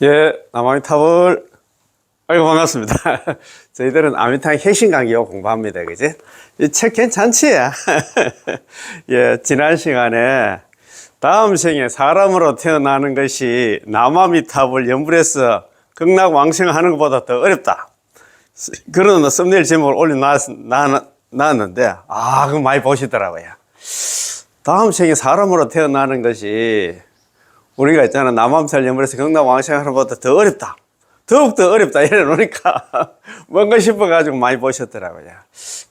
예, 남아미탑을, 아이고, 반갑습니다. 저희들은 아미탕 핵심 강의を공부합니다. 그지? 이 책 괜찮지? 예, 지난 시간에 다음 생에 사람으로 태어나는 것이 남아미탑을 연불해서 극락왕생하는 것보다 더 어렵다. 그런 썸네일 제목을 올려놨는데, 그거 많이 보시더라고요. 다음 생에 사람으로 태어나는 것이 우리가 있잖아, 남암살 연불에서 극락왕생하는 것보다 더 어렵다. 더욱더 어렵다. 이래 놓으니까 뭔가 싶어가지고 많이 보셨더라고요.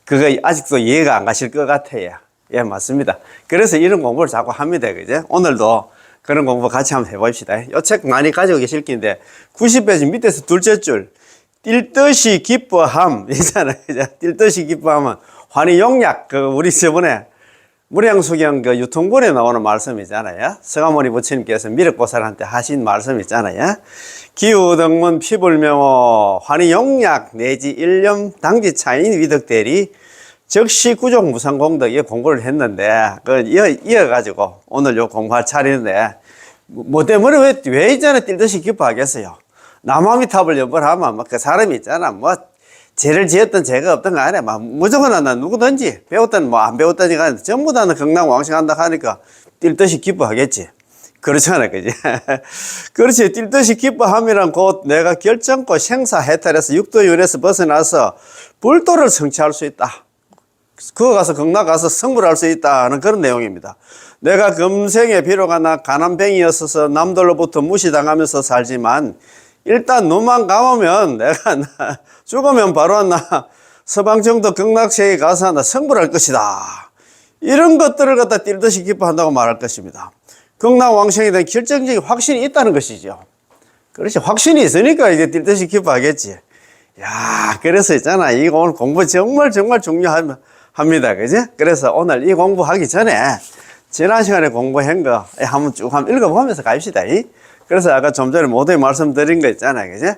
그거 아직도 이해가 안 가실 것 같아요. 예, 맞습니다. 그래서 이런 공부를 자꾸 합니다. 그죠? 오늘도 그런 공부 같이 한번 해봅시다. 이 책 많이 가지고 계실 텐데, 90페이지 밑에서 둘째 줄, 뛸 듯이 기뻐함. 있잖아요. 뛸 듯이 기뻐함은 환희용약, 우리 저번에 무량수경 유통본에 나오는 말씀이잖아요. 서가모니 부처님께서 미륵보살한테 하신 말씀 있잖아요. 기우등문 피불명호 환희용약 내지 일념 당지차인 위덕대리 즉시 구족 무상공덕 이 공부를 했는데 이어가지고 오늘 요 공부할 차례인데 뭐 때문에 왜 있잖아 뛸듯이 기뻐하겠어요. 남아미탑을 연불하면 그 사람이 있잖아 죄를 지었던 죄가 없던 거 아니야. 무조건 한다. 누구든지. 배웠든 안 배웠든지 간에 전부 다는 극락왕생한다 하니까 뛸 듯이 기뻐하겠지. 그렇잖아. 그지? 그렇지. 뛸 듯이 기뻐함이란 곧 내가 결정코 생사해탈해서 육도윤에서 벗어나서 불도를 성취할 수 있다. 그거 가서 극락 가서 성불할 수 있다는 그런 내용입니다. 내가 금생에 비록 하나 가난뱅이였어서 남들로부터 무시당하면서 살지만 일단 눈만 감으면 내가 죽으면 바로 서방정도 극락세에 가서 성불할 것이다. 이런 것들을 갖다 뛸듯이 기뻐한다고 말할 것입니다. 극락왕생에 대한 결정적인 확신이 있다는 것이죠. 그렇지. 확신이 있으니까 이제 뛸듯이 기뻐하겠지. 야, 그래서 있잖아. 이거 오늘 공부 정말 중요합니다. 그지? 그래서 오늘 이 공부하기 전에 지난 시간에 공부한 거 한번 쭉 읽어보면서 갑시다. 그래서 아까 좀 전에 모두에 말씀드린 거 있잖아요. 그지?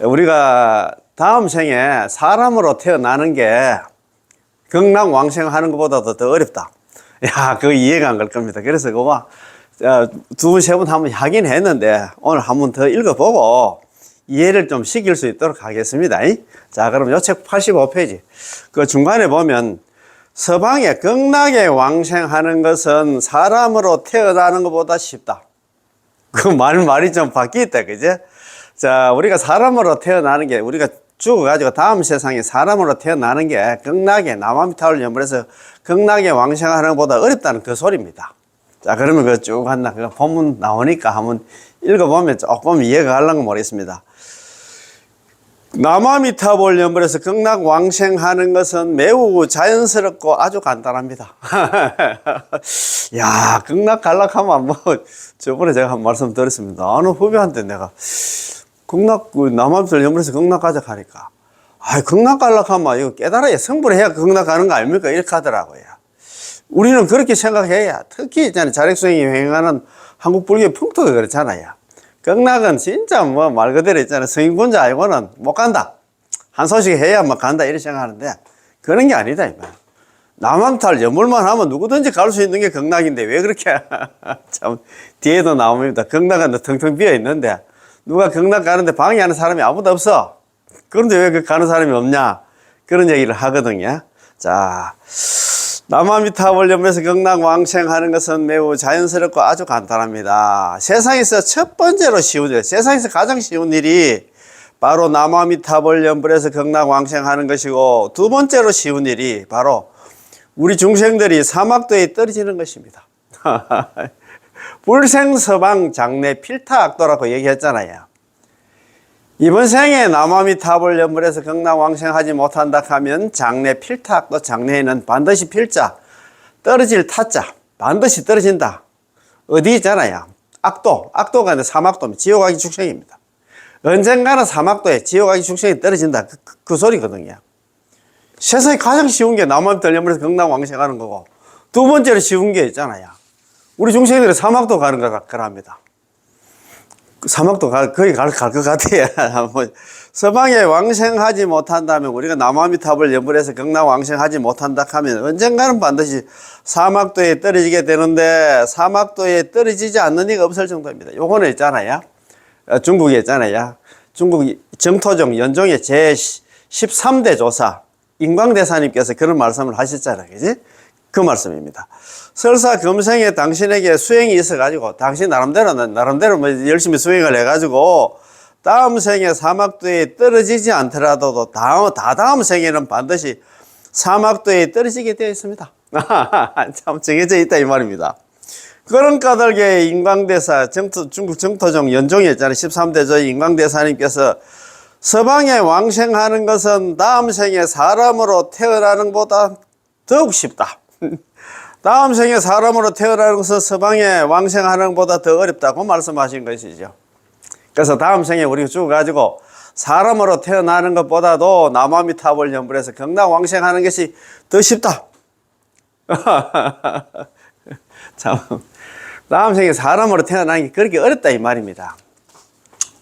우리가 다음 생에 사람으로 태어나는 게 극락왕생하는 것보다도 더 어렵다. 야, 그거 이해가 안 갈 겁니다. 그래서 그거 두 분, 세 분 한번 하긴 했는데 오늘 한번 더 읽어보고 이해를 좀 시킬 수 있도록 하겠습니다. 자, 그럼 요 책 85페이지. 그 중간에 보면 서방에 극락에 왕생하는 것은 사람으로 태어나는 것보다 쉽다. 그 말이 좀 바뀌었다. 그죠? 자, 우리가 사람으로 태어나는 게, 우리가 죽어가지고 다음 세상에 사람으로 태어나는 게 극락에, 남아미탑을 연불해서 극락에 왕생하는 것보다 어렵다는 그 소리입니다. 자, 그러면 그 쭉 한다. 그 본문 나오니까 한번 읽어보면 조금 이해가 가려면 모르겠습니다. 남아미탑을 연불해서 극락 왕생하는 것은 매우 자연스럽고 아주 간단합니다. 야, 극락 갈락하면 저번에 제가 한 말씀 드렸습니다. 어느 후배한테 내가 남아미탑을 연불해서 극락 가자 하니까 극락 갈락하면 이거 깨달아야 성불해야 극락 가는 거 아닙니까? 이렇게 하더라고요. 우리는 그렇게 생각해야, 특히 있잖아요. 자력수행이 횡행하는 한국 불교의 풍토가 그렇잖아요. 극락은 진짜 말 그대로 있잖아요. 성인군자 알고는 못 간다. 한 소식 해야 간다. 이렇게 생각하는데, 그런 게 아니다. 남아미탑 연불만 하면 누구든지 갈 수 있는 게 극락인데, 왜 그렇게, 참, 뒤에도 나옵니다. 극락은 텅텅 비어 있는데, 누가 극락 가는데 방해하는 사람이 아무도 없어. 그런데 왜 가는 사람이 없냐? 그런 얘기를 하거든요. 자, 남아미탑을 연불해서 극락 왕생하는 것은 매우 자연스럽고 아주 간단합니다. 세상에서 첫 번째로 쉬운 일, 세상에서 가장 쉬운 일이 바로 남아미탑을 연불해서 극락 왕생하는 것이고, 두 번째로 쉬운 일이 바로 우리 중생들이 사막도에 떨어지는 것입니다. 불생서방 장래 필타악도라고 얘기했잖아요. 이번 생에 남아미탑을 연불해서 극락왕생하지 못한다 하면 장래 필타악도, 장래에는 반드시 필자, 떨어질 타자, 반드시 떨어진다. 어디 있잖아요. 악도가 아니라 사막도, 지옥아기 축생입니다. 언젠가는 사막도에 지옥아기 축생이 떨어진다. 그 소리거든요. 세상에 가장 쉬운 게 남아미탑을 연불해서 극락왕생하는 거고, 두 번째로 쉬운 게 있잖아요. 우리 중생들이 사막도 가는 거랍니다. 사막도 거기 갈 것 같아요. 서방에 왕생하지 못한다면, 우리가 남아미탑을 연불해서 극락 왕생하지 못한다 하면 언젠가는 반드시 사막도에 떨어지게 되는데, 사막도에 떨어지지 않는 이가 없을 정도입니다. 요거는 있잖아요. 중국에 있잖아요. 중국 정토종 연종의 제13대 조사 인광대사님께서 그런 말씀을 하셨잖아요. 그지? 그 말씀입니다. 설사 금생에 당신에게 수행이 있어가지고 당신 나름대로 뭐 열심히 수행을 해가지고 다음 생에 사막도에 떨어지지 않더라도 다음 생에는 반드시 사막도에 떨어지게 되어 있습니다. 참 정해져 있다 이 말입니다. 그런 까닭에 인광대사 중국 정토종 연종에 있잖아요. 13대조 인광대사님께서 서방에 왕생하는 것은 다음 생에 사람으로 태어나는 것보다 더욱 쉽다. 다음 생에 사람으로 태어나는 것은 서방에 왕생하는 것보다 더 어렵다고 말씀하신 것이죠. 그래서 다음 생에 우리가 죽어가지고 사람으로 태어나는 것보다도 남아미타불 연불에서 극락왕생하는 것이 더 쉽다. 참, 다음 생에 사람으로 태어나는 게 그렇게 어렵다 이 말입니다.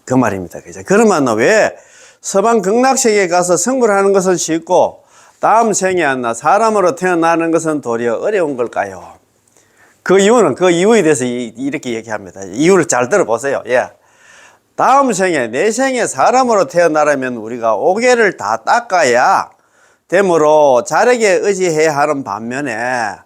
그 말입니다. 그죠? 그러면 왜 서방 극락세계에 가서 성불 하는 것은 쉽고 다음 생에 사람으로 태어나는 것은 도리어 어려운 걸까요? 그 이유에 대해서 이렇게 얘기합니다. 이유를 잘 들어보세요. 예. 다음 생에, 내 생에 사람으로 태어나려면 우리가 오개를 다 닦아야 되므로 자력에 의지해야 하는 반면에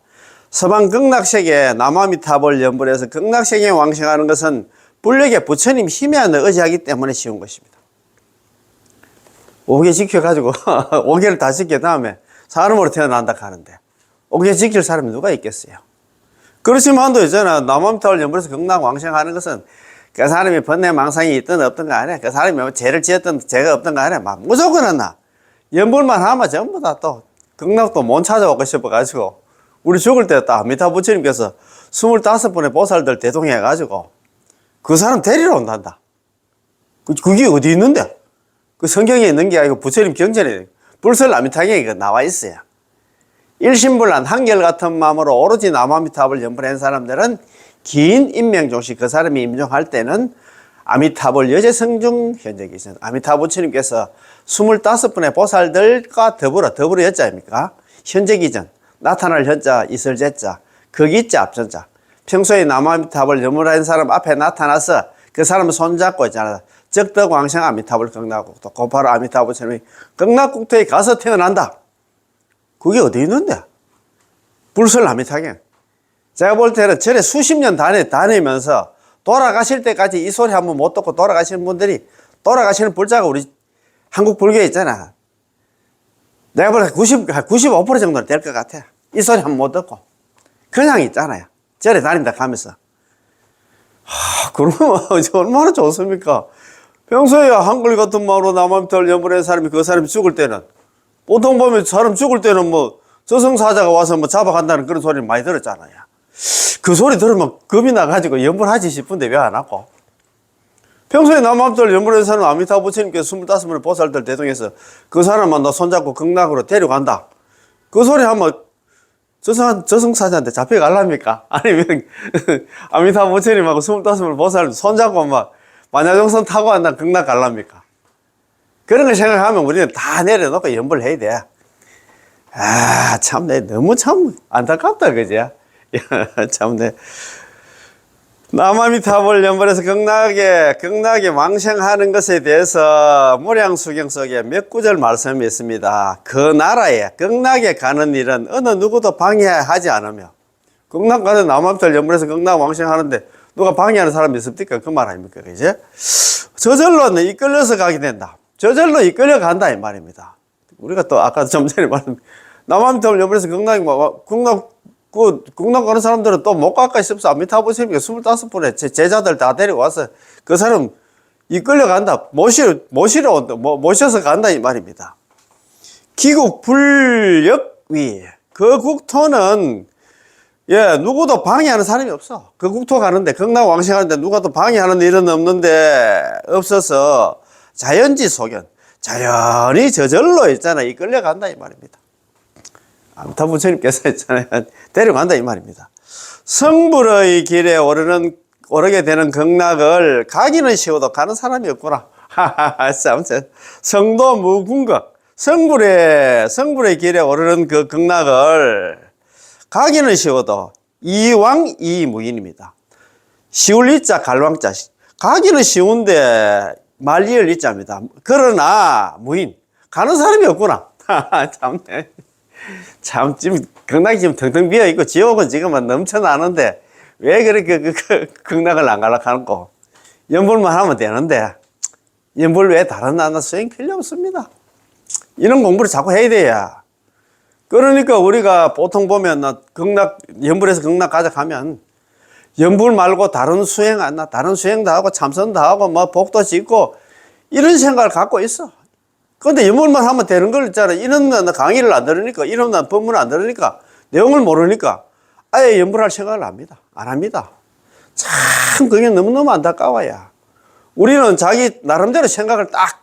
서방 극락세계 남아미타불 연불에서 극락세계에 왕생하는 것은 불력의 부처님 힘에 의지하기 때문에 쉬운 것입니다. 5개 지켜가지고 5개를 다 지킨 다음에 사람으로 태어난다 하는데 5개 지킬 사람이 누가 있겠어요? 그렇지만도 있잖아. 남아미타불 연불에서 극락왕생하는 것은 그 사람이 번뇌망상이 있든 없든 간에 그 사람이 죄를 지었든 죄가 없든 간에 막 무조건 한다. 연불만 하면 전부 다 또 극락도 못 찾아오고 싶어가지고 우리 죽을 때 딱 아미타 부처님께서 25분의 보살들 대동해가지고 그 사람 데리러 온단다. 그게 어디 있는데? 그 성경에 있는 게 아니고 부처님 경전에 불설 아미타경에 나와 있어요. 일심불란 한결같은 마음으로 오로지 남아미타불 연불한 사람들은 긴 인명종시 그 사람이 임종할 때는 아미타불 여제성중 현적이 있어요. 아미타 부처님께서 25분의 보살들과 더불어 여자 아닙니까? 현적이전 나타날 현자 있을 제자 거기자 앞전자 평소에 남아미타불 연불한 사람 앞에 나타나서 그 사람 손잡고 있잖아. 적덕왕생 아미타불 극락국토 곧바로 아미타 부처님이 극락국토에 가서 태어난다. 그게 어디 있는데? 불설 아미타경. 제가 볼 때는 절에 수십 년 다니면서 돌아가실 때까지 이 소리 한번 못 듣고 돌아가시는 분들이 돌아가시는 불자가 우리 한국 불교에 있잖아. 내가 볼 때 95% 정도는 될 것 같아. 이 소리 한번 못 듣고. 그냥 있잖아요. 절에 다닌다 가면서. 그러면 얼마나 좋습니까? 평소에 한글 같은 마음으로 남아미타불 연불한 사람이 그 사람이 죽을 때는 보통 보면 사람 죽을 때는 뭐 저승사자가 와서 뭐 잡아간다는 그런 소리를 많이 들었잖아요. 그 소리 들으면 겁이 나가지고 연불하지 싶은데 왜 안 하고? 평소에 남아미타불 연불한 사람은 아미타 부처님께서 25분의 보살들 대동해서 그 사람만 나 손잡고 극락으로 데려간다. 그 소리 하면 저승사자한테 잡혀갈랍니까? 아니면 아미타 부처님하고 25분의 보살 손잡고 막 만야정선 타고 한다 극락 갈랍니까? 그런 걸 생각하면 우리는 다 내려놓고 연불 해야 돼. 참, 너무 참 안타깝다, 그죠? 참, 남아미타불 연불에서 극락에 왕생하는 것에 대해서 무량수경 속에 몇 구절 말씀이 있습니다. 그 나라에, 극락에 가는 일은 어느 누구도 방해하지 않으며, 극락 가는 남아미타불 연불에서 극락 왕생하는데 누가 방해하는 사람이 있습니까? 그 말 아닙니까? 그죠? 저절로 이끌려서 가게 된다. 저절로 이끌려 간다, 이 말입니다. 우리가 또 아까 좀 전에 말한 남아미타불 연불에서 극락 가는 사람들은 또 못 갈까 싶어서 아미타 부처님께 25분의 제자들 다 데려와서 그 사람 이끌려 간다. 모셔서 간다, 이 말입니다. 기국 불역위. 그 국토는 누구도 방해하는 사람이 없어. 그 국토 가는데, 극락 왕생하는데 누가 또 방해하는 일은 없어서 자연지 소견. 자연히 저절로 있잖아. 이끌려 간다, 이 말입니다. 아미타 부처님께서 했잖아요. 데려간다, 이 말입니다. 성불의 길에 오르게 되는 극락을 가기는 쉬워도 가는 사람이 없구나. 성도 무궁각. 성불의 길에 오르는 그 극락을 가기는 쉬워도 이왕이무인입니다. 쉬울 이자 갈왕자. 가기는 쉬운데 말리을 있자입니다. 그러나 무인 가는 사람이 없구나. 참네. 참 지금 극락이 지금 텅텅 비어 있고 지옥은 지금은 넘쳐나는데 왜 그렇게 극락을 안 가려고 하는 거? 연불만 하면 되는데 연불 외에 다른 나라 수행 필요 없습니다. 이런 공부를 자꾸 해야 돼요. 그러니까 우리가 보통 보면 극락 연불에서 극락 가자 하면 연불 말고 다른 수행 안 나, 다른 수행도 하고 참선도 하고 뭐 복도 짓고 이런 생각을 갖고 있어. 그런데 연불만 하면 되는 걸 있잖아. 이런 강의를 안 들으니까, 이런 법문을 안 들으니까, 내용을 모르니까 아예 연불할 생각을 안 합니다. 참 그게 너무너무 안타까워요. 우리는 자기 나름대로 생각을 딱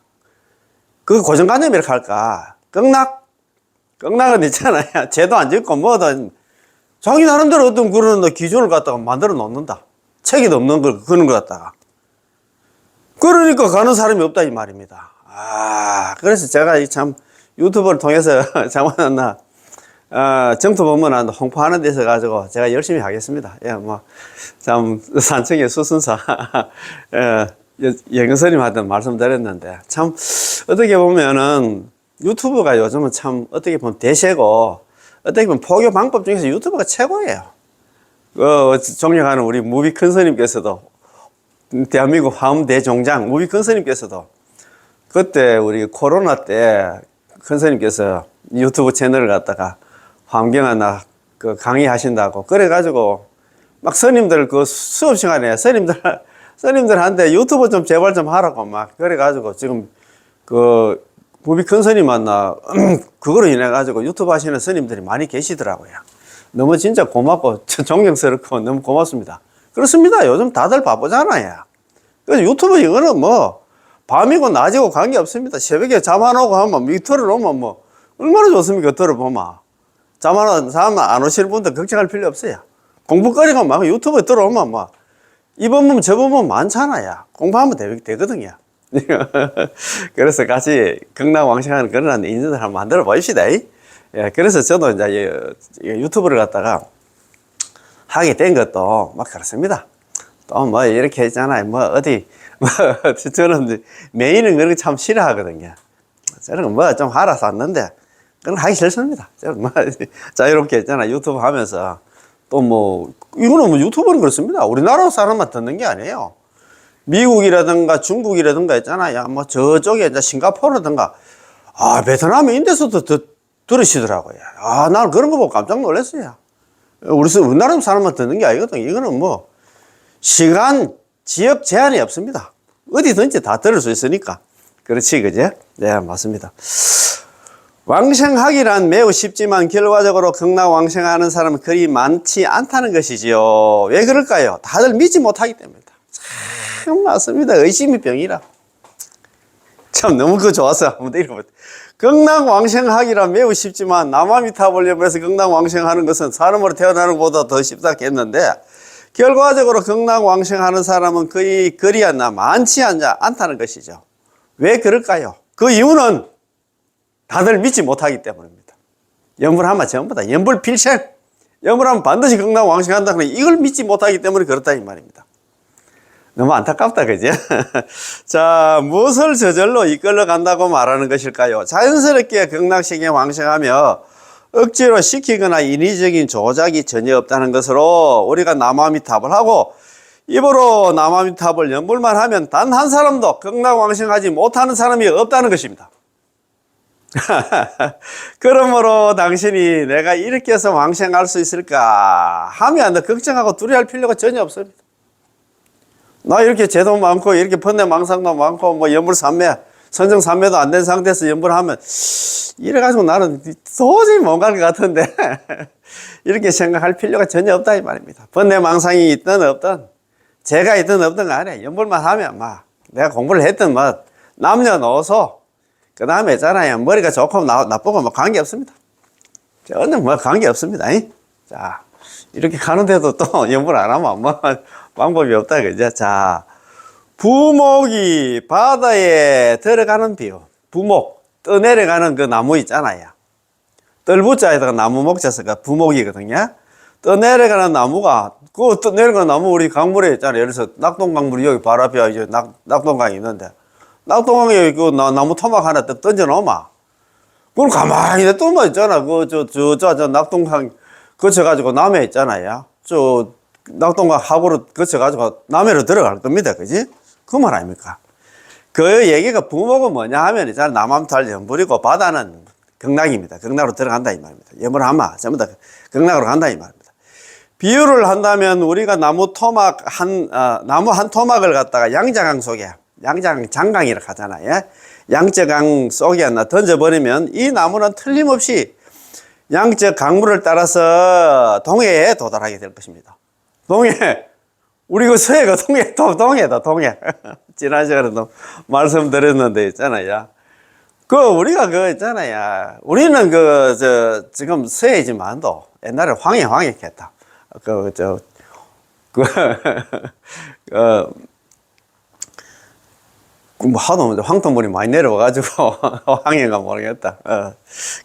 그 고정관념이라고 할까. 극락은 있잖아요. 죄도 안 짓고 뭐든 자기 나름대로 어떤 그런 기준을 갖다가 만들어 놓는다. 책이 없는 걸 그런 것 갖다가. 그러니까 가는 사람이 없다 이 말입니다. 그래서 제가 참 유튜브를 통해서 장관나 정토 법문을 홍보하는 데서 가지고 제가 열심히 하겠습니다. 예, 뭐 참 산청의 수순사 영선님한테 말씀드렸는데 참 어떻게 보면은 유튜브가 요즘은 참 어떻게 보면 대세고 어떻게 보면 포교 방법 중에서 유튜브가 최고예요. 존경하는 우리 무비 큰 스님께서도 대한민국 화엄 대종장 무비 큰 스님께서도 그때 우리 코로나 때 큰 스님께서 유튜브 채널을 갖다가 환경하나 그 강의하신다고 그래가지고 막 스님들 그 수업 시간에 스님들한테 유튜브 좀 제발 좀 하라고 막 그래가지고 지금 그 무비 큰 스님 만나 그거로 인해 가지고 유튜브 하시는 스님들이 많이 계시더라고요. 너무 진짜 고맙고 존경스럽고 너무 고맙습니다. 그렇습니다. 요즘 다들 바쁘잖아요. 그래서 유튜브 이거는 뭐 밤이고 낮이고 관계없습니다. 새벽에 잠 안 오고 하면 밑으로 놓으면 뭐 얼마나 좋습니까? 들어보면 잠 안 오시는 분들 걱정할 필요 없어요. 공부거리가 막 유튜브에 들어오면 뭐 이 법문 저 법문 많잖아요. 공부하면 되거든요. 그래서 같이 극락왕생하는 그런 인연을 한번 만들어 보십시다. 예, 그래서 저도 이제 유튜브를 갖다가 하게 된 것도 막 그렇습니다. 또 뭐 이렇게 했잖아요. 뭐 어디 뭐 저는 메인은 그런 거 참 싫어하거든요. 저는 뭐 좀 알아서 왔는데 그건 하기 싫습니다. 저는 뭐 자유롭게 했잖아. 유튜브 하면서 또 뭐 이거는 뭐 유튜브는 그렇습니다. 우리나라 사람만 듣는 게 아니에요. 미국이라든가 중국이라든가 있잖아요. 뭐 저쪽에 이제 싱가포르라든가 베트남에 인데서도 들으시더라고요. 나는 그런 거 보고 깜짝 놀랐어요. 우리나라 사람만 듣는 게 아니거든. 이거는 뭐 시간, 지역 제한이 없습니다. 어디든지 다 들을 수 있으니까. 그렇지, 그제? 네, 맞습니다. 왕생하기란 매우 쉽지만 결과적으로 극락왕생하는 사람은 그리 많지 않다는 것이지요. 왜 그럴까요? 다들 믿지 못하기 때문입니다. 참 맞습니다. 의심이 병이라. 참 너무 그거 좋았어요. 한번 읽어보세요. 극락왕생하기란 매우 쉽지만 남아미타불념에서 극락왕생하는 것은 사람으로 태어나는 것보다 더 쉽다 했는데 결과적으로 극락왕생하는 사람은 거의 그리 많지 않다는 것이죠. 왜 그럴까요? 그 이유는 다들 믿지 못하기 때문입니다. 연불하면 전부 다 연불필생, 연불하면 반드시 극락왕생한다는 이걸 믿지 못하기 때문에 그렇다 이 말입니다. 너무 안타깝다, 그죠? 자, 무엇을 저절로 이끌러 간다고 말하는 것일까요? 자연스럽게 극락세계에 왕생하며 억지로 시키거나 인위적인 조작이 전혀 없다는 것으로 우리가 남아미탑을 하고 입으로 남아미탑을 연불만 하면 단 한 사람도 극락왕생하지 못하는 사람이 없다는 것입니다. 그러므로 당신이 내가 이렇게 해서 왕생할 수 있을까 하면 걱정하고 두려워할 필요가 전혀 없습니다. 나 이렇게 죄도 많고 이렇게 번뇌망상도 많고 뭐 연불삼매 선정삼매도 안 된 상태에서 연불하면 이래가지고 나는 도저히 못 갈 것 같은데 이렇게 생각할 필요가 전혀 없다 이 말입니다. 번뇌망상이 있든 없든 죄가 있든 없든 간에 연불만 하면 막 내가 공부를 했든 뭐 남녀노소 그 다음에 있잖아요. 머리가 좋고 나쁘고 뭐 관계없습니다. 저는 뭐 관계없습니다. 자, 이렇게 가는데도 또 연불 안 하면 뭐 방법이 없다. 그죠? 자, 부목이 바다에 들어가는 비유. 부목, 떠내려가는 그 나무 있잖아요. 뜰부자에다가 나무 목자서가 부목이거든요. 떠내려가는 나무가, 그 떠내려가는 나무 우리 강물에 있잖아요. 예를 들어서 낙동강물이 여기 바로 앞에 이제 낙동강이 있는데, 낙동강에 여기 그 나무 토막 하나 딱 던져 놓으마. 그럼 가만히 냅두면 있잖아. 저 낙동강 거쳐가지고 남해 있잖아요. 저 낙동강 하구로 거쳐가지고 남해로 들어갈 겁니다. 그지? 그 말 아닙니까? 그 얘기가 부모가 뭐냐 하면 있잖아. 남함탈 연불이고 바다는 극락입니다. 극락으로 들어간다 이 말입니다. 염불하마 전부 다 극락으로 간다 이 말입니다. 비유를 한다면 우리가 나무 한 토막을 갖다가 양자강 속에, 양자강 장강이라고 하잖아요. 양자강 속에 하나 던져버리면 이 나무는 틀림없이 양적 강물을 따라서 동해에 도달하게 될 것입니다. 동해, 우리 그 서해가 동해다, 동해. 지난 시간에도 말씀드렸는데 있잖아요. 우리가 있잖아요. 우리는 지금 서해지만도 옛날에 황해했다. 뭐 하도 황토물이 많이 내려와가지고 황해가 모르겠다.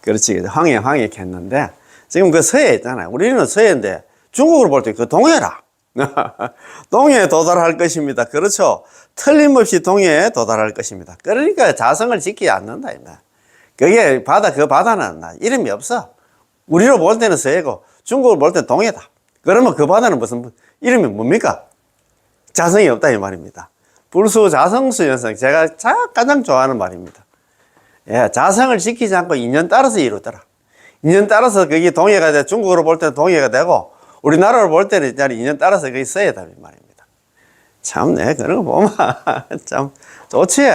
그렇지. 황해했는데 지금 그 서해 있잖아요. 우리는 서해인데 중국으로 볼 때 그 동해라. 동해에 도달할 것입니다. 그렇죠. 틀림없이 동해에 도달할 것입니다. 그러니까 자성을 지키지 않는다. 그게 그 바다는 이름이 없어. 우리로 볼 때는 서해고 중국으로 볼 때는 동해다. 그러면 그 바다는 무슨 이름이 뭡니까? 자성이 없다 이 말입니다. 불수 자성수 현상, 제가 가장 좋아하는 말입니다. 예, 자성을 지키지 않고 인연 따라서 이루더라. 인연 따라서 그게 동해가 돼. 중국으로 볼 때는 동해가 되고 우리나라로 볼 때는 인연 따라서 그게 서해다 이 말입니다. 참네, 그런 거 보면 참 좋지.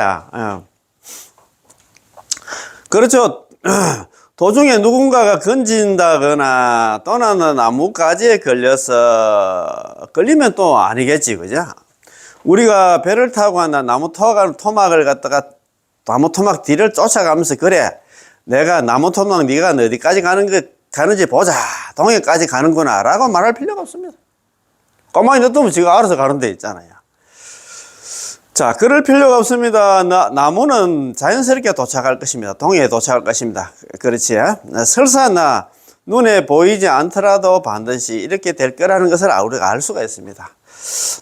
그렇죠. 도중에 누군가가 건진다거나 또는 나뭇가지에 걸리면 또 아니겠지, 그죠? 우리가 배를 타고 나무 토막을 갖다가 나무 토막 뒤를 쫓아가면서 그래, 내가 나무 토막 네가 어디까지 가는지 보자. 동해까지 가는구나 라고 말할 필요가 없습니다. 가만히 놔두면 지가 알아서 가는 데 있잖아요. 자, 그럴 필요가 없습니다. 나무는 자연스럽게 도착할 것입니다. 동해에 도착할 것입니다. 그렇지? 설사 눈에 보이지 않더라도 반드시 이렇게 될 거라는 것을 우리가 알 수가 있습니다.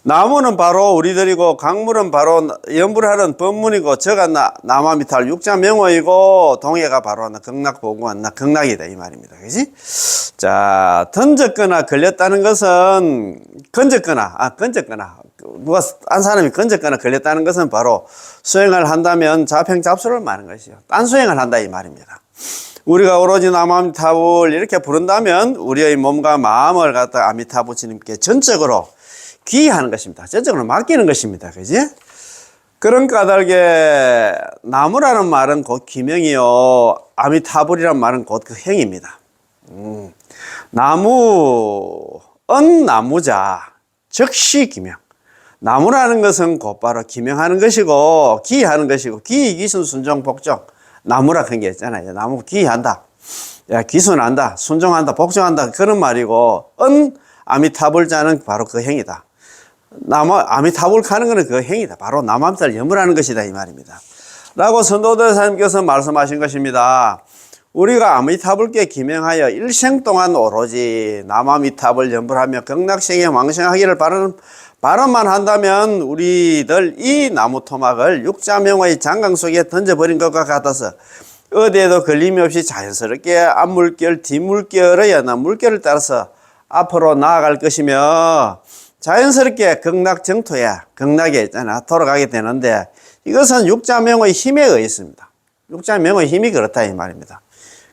나무는 바로 우리들이고 강물은 바로 연불하는 법문이고 저가 남아미탈 육자명어이고 동해가 바로 극락보고한 극락이다 이 말입니다. 그지? 자, 던졌거나 걸렸다는 것은 건졌거나 누가 딴 사람이 건졌거나 걸렸다는 것은 바로 수행을 한다면 자평잡수를 말하는 것이요. 딴 수행을 한다 이 말입니다. 우리가 오로지 남아미타불 이렇게 부른다면 우리의 몸과 마음을 갖다 아미타불 주님께 전적으로 귀의하는 것입니다. 전적으로 맡기는 것입니다. 그지? 그런 까닭에 나무라는 말은 곧 기명이요. 아미타불이라는 말은 곧 그 행입니다. 나무자, 즉시 기명. 나무라는 것은 곧바로 기명하는 것이고, 기의하는 것이고, 기의, 기순, 순종, 복종. 나무라 그런 게 있잖아요. 나무 기의한다. 기순한다. 순종한다. 복종한다. 그런 말이고, 아미타불자는 바로 그 행이다. 아미타불 가는 것은 그 행이다. 바로 남암살 염불하는 것이다. 이 말입니다. 라고 선도대사님께서 말씀하신 것입니다. 우리가 아미타불께 기명하여 일생 동안 오로지 남아미타불 염불하며 극락생에 왕생하기를 바람만 한다면 우리들 이 나무 토막을 육자명의 장강 속에 던져버린 것과 같아서 어디에도 걸림이 없이 자연스럽게 앞물결, 뒷물결의 물결을 따라서 앞으로 나아갈 것이며 자연스럽게 극락정토에, 극락에 있잖아, 돌아가게 되는데 이것은 육자명의 힘에 의했습니다. 육자명의 힘이 그렇다 이 말입니다.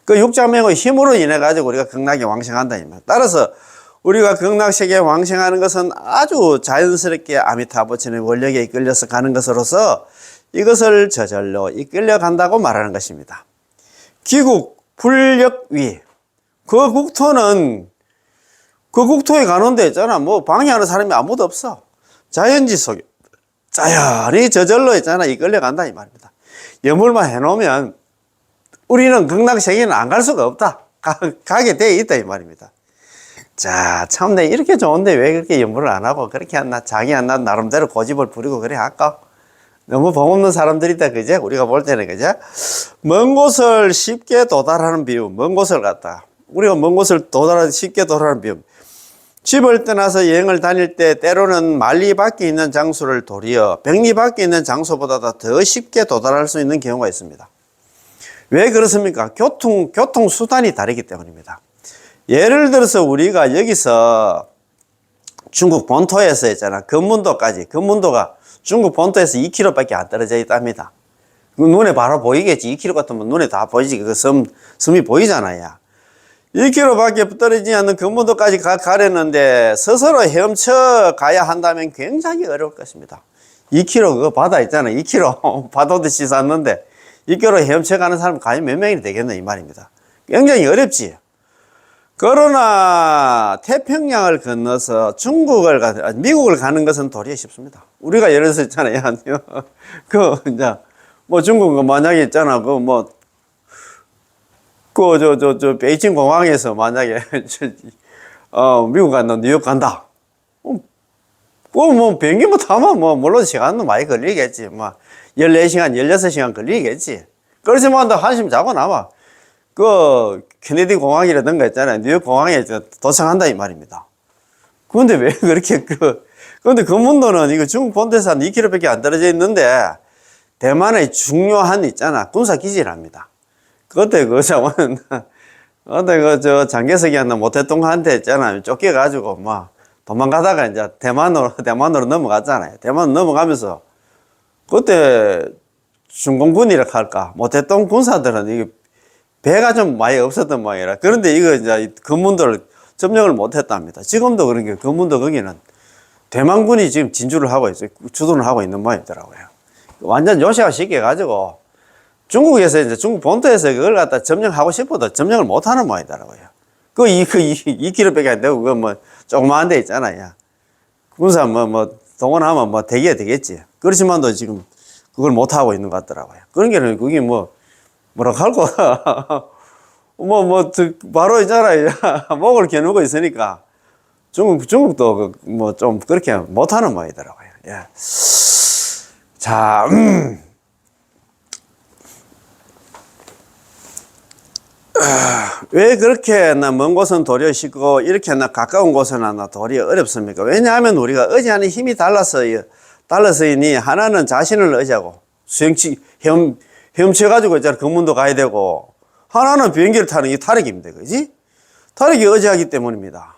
그 육자명의 힘으로 인해 가지고 우리가 극락에 왕생한다 이 말입니다. 따라서 우리가 극락세계에 왕생하는 것은 아주 자연스럽게 아미타부처의 원력에 이끌려서 가는 것으로서 이것을 저절로 이끌려 간다고 말하는 것입니다. 기국, 불력위. 그 국토에 가는 데 있잖아. 뭐 방해하는 사람이 아무도 없어. 자연지 속에 자연히 저절로 있잖아. 이끌려 간다 이 말입니다. 염불만 해놓으면 우리는 극락세계는 안 갈 수가 없다. 가게 돼 있다 이 말입니다. 자, 참내 이렇게 좋은데 왜 그렇게 염불을 안 하고 그렇게 자기 나름대로 고집을 부리고 그래 할까? 너무 복없는 사람들이다, 그제? 우리가 볼 때는, 그제? 먼 곳을 쉽게 도달하는 비움, 먼 곳을 갖다. 우리가 먼 곳을 쉽게 도달하는 비움. 집을 떠나서 여행을 다닐 때 때로는 만리 밖에 있는 장소를 도리어 백리 밖에 있는 장소보다 더 쉽게 도달할 수 있는 경우가 있습니다. 왜 그렇습니까? 교통수단이 다르기 때문입니다. 예를 들어서 우리가 여기서 중국 본토에서 있잖아. 금문도가 중국 본토에서 2km밖에 안 떨어져 있답니다. 눈에 바로 보이겠지. 2km 같으면 눈에 다 보이지. 그 섬이 보이잖아요. 2km밖에 떨어지지 않는 금문도까지 가려는데 스스로 헤엄쳐 가야 한다면 굉장히 어려울 것입니다. 2km 그거 바다 있잖아요. 2km 바다듯이 샀는데 2km 헤엄쳐 가는 사람 과연 몇 명이 되겠나 이 말입니다. 굉장히 어렵지. 그러나 태평양을 건너서 미국을 가는 것은 도리어 쉽습니다. 우리가 예를 들어서 있잖아요. 이제 뭐 중국 만약에 있잖아. 베이징 공항에서 만약에 미국 간다, 뉴욕 간다. 비행기 타면 물론 시간은 많이 걸리겠지. 14시간, 16시간 걸리겠지. 그렇지만 한심 자고 나면 케네디 공항이라든가 있잖아요. 뉴욕 공항에 도착한다 이 말입니다. 그런데 왜 그렇게 그런데 금문도는 이거 중국 본토에서 한 2km밖에 안 떨어져 있는데 대만의 중요한 있잖아. 군사기지랍니다. 그때 장개석이 하나 모태똥한테 있잖아. 쫓겨가지고 도망가다가 이제 대만으로 넘어갔잖아요. 대만 넘어가면서 그때 중공군이라 할까. 모태똥 군사들은 이게 배가 좀 많이 없었던 모양이라. 그런데 이거 이제 금문도를 점령을 못했답니다. 지금도 그런 게 금문도 거기는 대만군이 지금 진주를 하고 있어요. 주둔을 하고 있는 모양이더라고요. 완전 요새화 시켜가지고 중국에서 이제 중국 본토에서 그걸 갖다 점령하고 싶어도 점령을 못하는 모양이더라고요. 2km밖에 안 되고 조그마한 데 있잖아요. 군사 동원하면 되겠지. 그렇지만도 지금 그걸 못하고 있는 것 같더라고요. 그런 게는 그게 뭐라 할거 바로 있잖아요. 목을 겨누고 있으니까 중국도 좀 그렇게 못하는 모양이더라고요. 예. 자, 왜 그렇게 먼 곳은 도리어 쉽고 이렇게 가까운 곳은 도리어 어렵습니까? 왜냐하면 우리가 의지하는 힘이 달라서이니 하나는 자신을 의지하고 헤엄쳐가지고 있잖아. 금문도 가야 되고 하나는 비행기를 타는 게 타락입니다. 그지? 타락이 의지하기 때문입니다.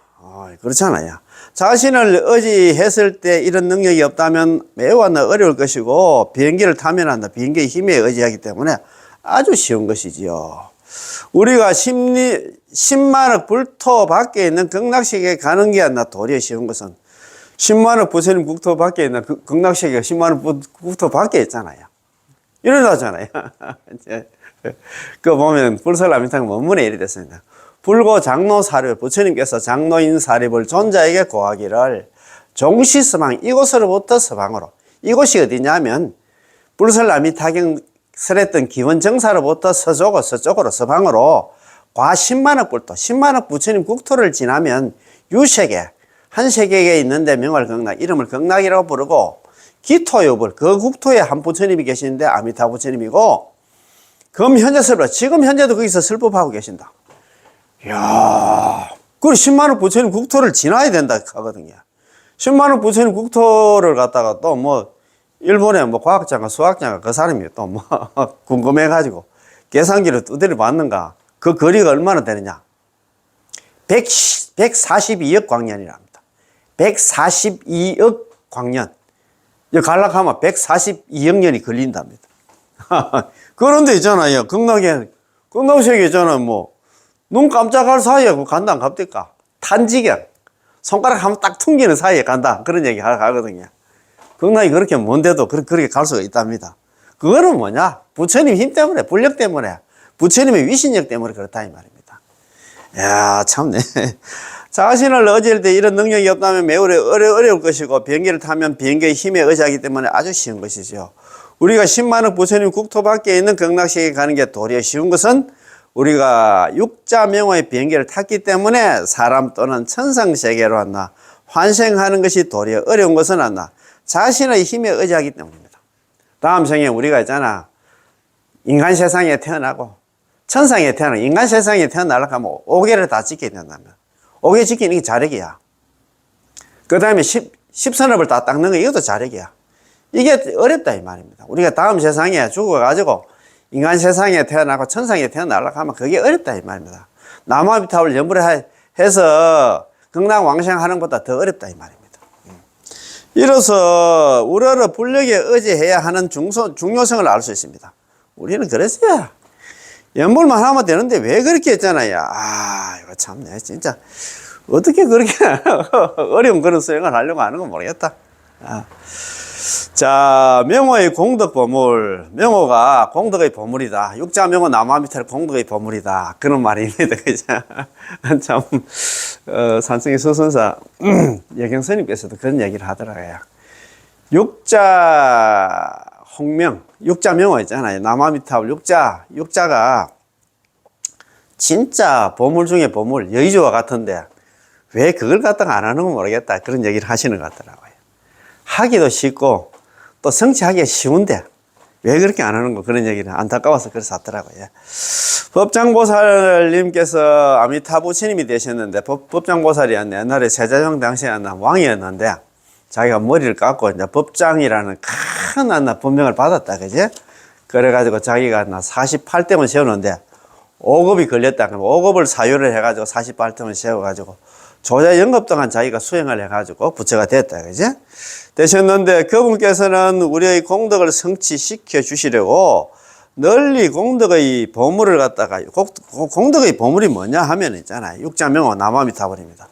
그렇잖아요. 자신을 의지했을 때 이런 능력이 없다면 매우 어려울 것이고 비행기를 타면 비행기의 힘에 의지하기 때문에 아주 쉬운 것이지요. 우리가 10만억 불토 밖에 있는 극락세계에 가는 게 도리어 쉬운 것은 10만억 부처님 국토 밖에 있는 극락세계가 10만억 국토 밖에 있잖아요. 이러잖아요. 보면 불설라미탕 원문에 이리 됐습니다. 불고 장로 사립, 부처님께서 장로인 사립을 존자에게 고하기를 종시 서방, 이곳으로부터 서방으로. 이곳이 어디냐면 불설라미타경 설했던 기원 정사로부터 서쪽으로 서방으로 과 10만억 불토, 10만억 부처님 국토를 지나면 유세계, 한 세계에 있는데 명을 극락, 이름을 극락이라고 부르고 기토유불, 그 국토에 한 부처님이 계시는데 아미타 부처님이고 지금 현재도 거기서 설법하고 계신다. 이야, 그리고 10만억 부처님 국토를 지나야 된다 하거든요. 10만억 부처님 국토를 갖다가 일본의 과학자가 수학자가 그 사람이 궁금해가지고 계산기를 두드려 봤는가. 그 거리가 얼마나 되느냐. 142억 광년이랍니다. 142억 광년. 갈락하면 142억 년이 걸린답니다. 그런데 있잖아요. 극락세계 있잖아요. 눈 깜짝할 사이에 간다 안 갑니까? 탄지경. 손가락 한번 딱 퉁기는 사이에 간다. 그런 얘기 하거든요. 극락이 그렇게 먼데도 그렇게 갈 수가 있답니다. 그거는 뭐냐? 부처님 힘 때문에, 불력 때문에, 부처님의 위신력 때문에 그렇다 이 말입니다. 이야, 참네. 자신을 의지할 때 이런 능력이 없다면 매우 어려울 것이고 비행기를 타면 비행기의 힘에 의지하기 때문에 아주 쉬운 것이죠. 우리가 10만억 부처님 국토 밖에 있는 극락세계에 가는 게 도리어 쉬운 것은 우리가 육자명의 비행기를 탔기 때문에 사람 또는 천상세계로 환생하는 것이 도리어 어려운 것은 자신의 힘에 의지하기 때문입니다. 다음 생에 우리가 있잖아. 인간 세상에 태어나고 천상에 태어나고 인간 세상에 태어나려고 하면 5개를 다 지켜야 된다면 5개 지키는 게 자력이야. 그 다음에 십선업을 다 닦는 거 이것도 자력이야. 이게 어렵다 이 말입니다. 우리가 다음 세상에 죽어가지고 인간 세상에 태어나고 천상에 태어나려고 하면 그게 어렵다 이 말입니다. 남아비탑을 연불해 해서 극락왕생하는 것보다 더 어렵다 이 말입니다. 이로써 우러러 불력에 의지해야 하는 중요성을 알 수 있습니다. 우리는 그랬어요. 연불만 하면 되는데 왜 그렇게 했잖아요. 아, 이거 참네. 진짜. 어떻게 그렇게 어려운 그런 수행을 하려고 하는 건 모르겠다. 아. 자, 명호의 공덕 보물. 명호가 공덕의 보물이다. 육자 명호 남아미탈 공덕의 보물이다. 그런 말입니다. 그죠? 참, 산성의 서선사 여경스님께서도 그런 얘기를 하더라고요. 육자 홍명, 육자 명호 있잖아요. 남아미탑 육자가 진짜 보물 중에 보물, 여의주와 같은데 왜 그걸 갖다가 안 하는 건 모르겠다. 그런 얘기를 하시는 것 같더라고요. 하기도 쉽고 또 성취하기가 쉬운데 왜 그렇게 안 하는 거, 그런 얘기를 안타까워서 그래서 하더라고요. 법장보살님께서 아미타부치님이 되셨는데 법장보살이었네. 옛날에 세자정 당시에 왕이었는데 자기가 머리를 깎고 이제 법장이라는 큰 법명을 받았다. 그지? 그래가지고 자기가 48대만 세우는데 5급이 걸렸다. 그럼 5급을 사유를 해가지고 48대만 세워가지고 조자 영급 동안 자기가 수행을 해가지고 부처가 됐다. 그지? 되셨는데 그분께서는 우리의 공덕을 성취시켜 주시려고 널리 공덕의 보물을 갖다가, 공덕의 보물이 뭐냐 하면 있잖아요. 육자명호 남아미타불입니다.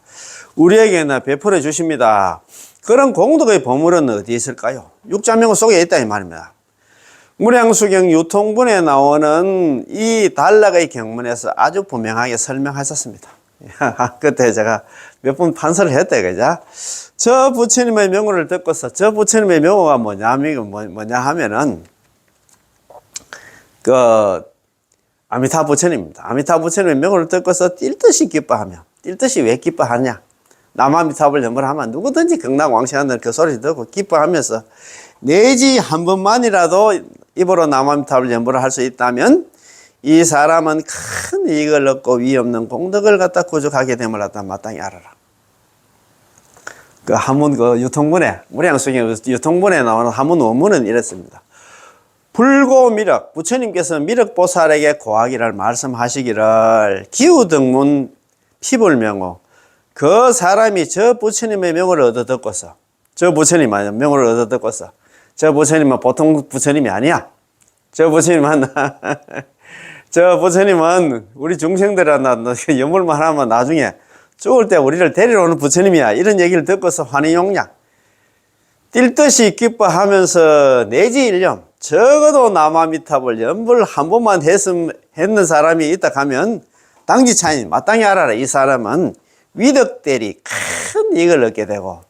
우리에게는 베풀어 주십니다. 그런 공덕의 보물은 어디 있을까요? 육자명호 속에 있다 이 말입니다. 무량수경 유통분에 나오는 이 단락의 경문에서 아주 분명하게 설명하셨습니다. 그때 제가 몇 번 판서를 했다 그죠? 저 부처님의 명호를 듣고서, 저 부처님의 명호가 뭐냐 하면은 아미타 부처님입니다. 아미타 부처님의 명호를 듣고서 뛸 듯이 기뻐하며, 뛸 듯이 왜 기뻐하냐? 남아미탑을 연불하면 누구든지 극락왕생한다는 그 소리 듣고 기뻐하면서 내지 한 번만이라도 입으로 남아미탑을 연불을 할 수 있다면 이 사람은 큰 이익을 얻고 위 없는 공덕을 갖다 구족하게 됨을 갖다 마땅히 알아라. 그 한문 유통문에, 무량수경 유통문에 나오는 한문 원문은 이렇습니다. 불고미륵, 부처님께서 미륵보살에게 고하기를 말씀하시기를 기우등문 피불명호, 그 사람이 저 부처님의 명호를 얻어 듣고서, 저 부처님 명호를 얻어 듣고서, 저 부처님은 보통 부처님이 아니야. 저 부처님은 저 부처님은 우리 중생들한테 연물만 하면 나중에 죽을 때 우리를 데리러 오는 부처님이야. 이런 얘기를 듣고서 환희용량 뛸 듯이 기뻐하면서 내지 일념, 적어도 남아미탑을 연불 한 번만 했는 사람이 있다 하면 당지 차인 마땅히 알아라. 이 사람은 위덕대리 큰 이익을 얻게 되고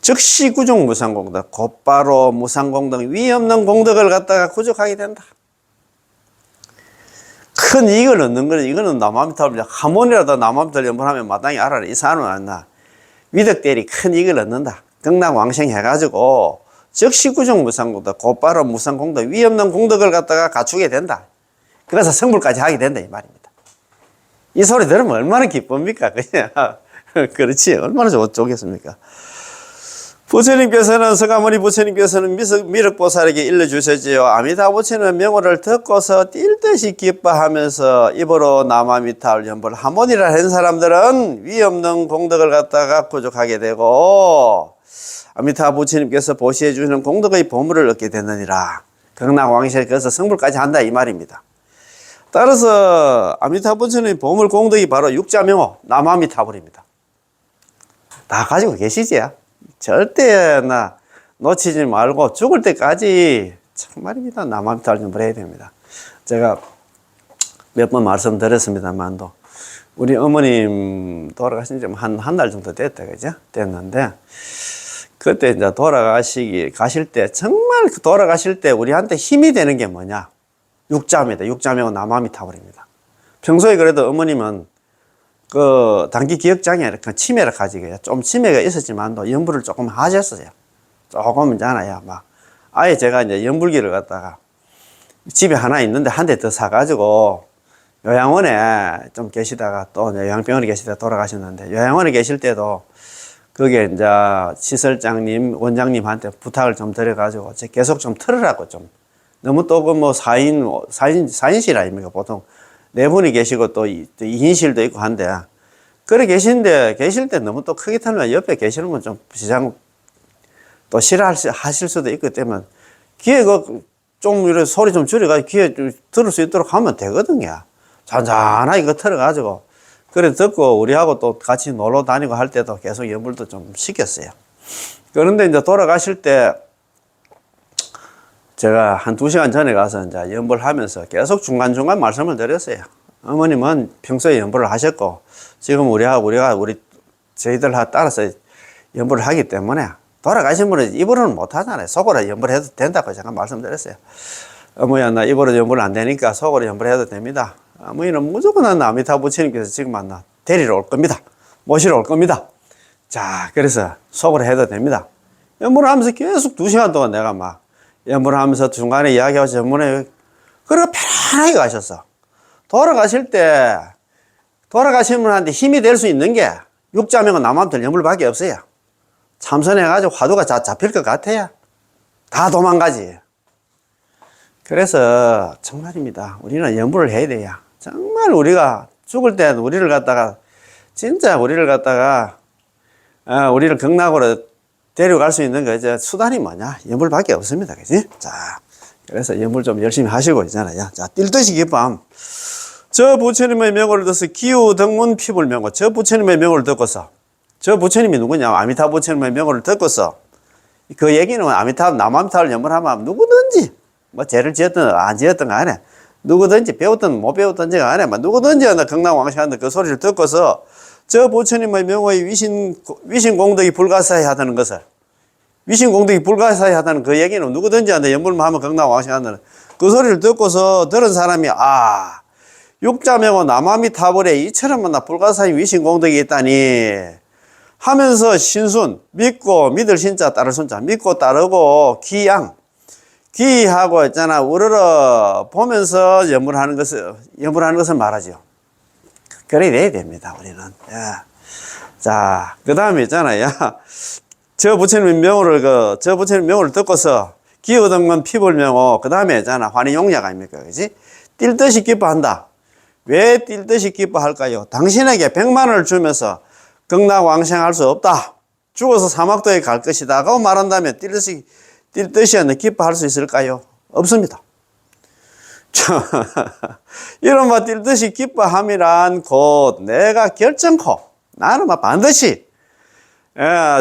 즉시 구종 무상공덕, 곧바로 무상공덕, 위 없는 공덕을 갖다가 구족하게 된다. 큰 이익을 얻는 거는, 이거는 남아미탑을 한 번이라도 남아미탑을 연불하면 마땅히 알아라. 이 사람은 안나 위덕대리 큰 이익을 얻는다. 극락왕생 해가지고 즉시 구종 무상공덕, 곧바로 무상공덕, 위 없는 공덕을 갖다가 갖추게 된다. 그래서 성불까지 하게 된다 이 말입니다. 이 소리 들으면 얼마나 기쁩니까? 그냥 그렇지, 얼마나 좋겠습니까? 부처님께서는, 서가모니 부처님께서는 미륵보살에게 일러주셨지요. 아미타 부처님의 명호를 듣고서 뛸 듯이 기뻐하면서 입으로 남아미타를 연불 한 번이라 한 사람들은 위 없는 공덕을 갖다가 구족하게 되고 아미타 부처님께서 보시해 주시는 공덕의 보물을 얻게 되느니라. 극락왕생에 그래서 성불까지 한다 이 말입니다. 따라서 아미타 부처님의 보물 공덕이 바로 육자명호 남아미타불입니다. 다 가지고 계시지? 절대 놓치지 말고 죽을 때까지 정말입니다. 남아미타를 좀 해야 됩니다. 제가 몇 번 말씀드렸습니다만도 우리 어머님 돌아가신 지 한 달 정도 됐다 그죠? 됐는데 그때 이제 가실 때 정말 돌아가실 때 우리한테 힘이 되는 게 뭐냐? 육자입니다. 육자명호 남아미타불입니다. 평소에 그래도 어머님은 단기 기억장애, 치매를 가지고, 좀 치매가 있었지만도 연불을 조금 하셨어요. 조금 있잖아요. 아예 제가 이제 연불기를 갖다가 집에 하나 있는데 한 대 더 사가지고 요양원에 좀 계시다가 또 요양병원에 계시다가 돌아가셨는데 요양원에 계실 때도 그게 이제 시설장님, 원장님한테 부탁을 좀 드려가지고 계속 좀 틀으라고 좀. 너무 또 그 뭐 4인실 아닙니까? 보통 4분이 계시고 또 2인실도 있고 한데. 그래 계실 때 너무 또 크게 틀면 옆에 계시는 분 좀 시장 또 싫어하실 수도 있기 때문에 귀에 좀 이렇게 소리 좀 줄여가지고 귀에 좀 들을 수 있도록 하면 되거든요. 잔잔하게 그거 틀어가지고. 그래 듣고 우리하고 또 같이 놀러 다니고 할 때도 계속 연불도 좀 시켰어요. 그런데 이제 돌아가실 때 제가 한 2시간 전에 가서 이제 연불 하면서 계속 중간중간 말씀을 드렸어요. 어머님은 평소에 연불을 하셨고 지금 우리 저희들 따라서 연불을 하기 때문에 돌아가신 분은 입으로는 못 하잖아요. 속으로 연불해도 된다고 제가 말씀드렸어요. 어머니야, 나 입으로 연불 안 되니까 속으로 연불해도 됩니다. 어머니는 무조건 아미타 부처님께서 지금 나 데리러 올 겁니다. 모시러 올 겁니다. 자, 그래서 속으로 해도 됩니다. 연불을 하면서 계속 2시간 동안 내가 막 연불을 하면서 중간에 이야기하면서 연불에 그리고 편안하게 가셨어. 돌아가신 분한테 힘이 될 수 있는 게 육자명은 남한테 연불밖에 없어요. 참선해가지고 화두가 잡힐 것 같아요. 다 도망가지. 그래서 정말입니다. 우리는 연불을 해야 돼요. 정말 우리가 죽을 때 우리를 갖다가 우리를 극락으로 데려갈 수 있는 거 수단이 뭐냐? 연불밖에 없습니다. 그지? 자, 그래서 연불 좀 열심히 하시고 있잖아요. 자, 뛸듯이 기쁨. 저 부처님의 명호를 듣고서 기우 등문 피불 명호. 저 부처님의 명호를 듣고서 저 부처님이 누구냐? 아미타 부처님의 명호를 듣고서 그 얘기는 남아미타를 연불하면 누구든지 뭐 죄를 지었든 안 지었든 간에 누구든지 배웠든 못 배웠든지 간에 누구든지 극락왕생한테 그 소리를 듣고서 저 부처님의 명호의 위신 공덕이 불가사히 하다는 것을 위신 공덕이 불가사히 하다는 그 얘기는 누구든지 한테 연불만 하면 극락왕생한다는 그 소리를 듣고서 들은 사람이 육자명호 남아미타불에 이처럼 불가사히 위신 공덕이 있다니 하면서 신순 믿고 믿을 신자 따를 순자 믿고 따르고 귀하고 있잖아 우러러 보면서 연불하는 것을 말하죠. 그래 돼야 됩니다. 우리는. 자, 그 다음에 있잖아요. 저 부처님 명호를 듣고서 기어든 건 피불명호. 그 다음에 있잖아 환희용약 아닙니까, 그지? 뛸 듯이 기뻐한다. 왜 뛸 듯이 기뻐할까요? 당신에게 100만 원을 주면서 극락왕생할 수 없다. 죽어서 사막도에 갈 것이다. 라고 말한다면 뛸 듯이 기뻐할 수 있을까요? 없습니다. 이른바 뛸 듯이 기뻐함이란 곧 내가 결정코 나는 반드시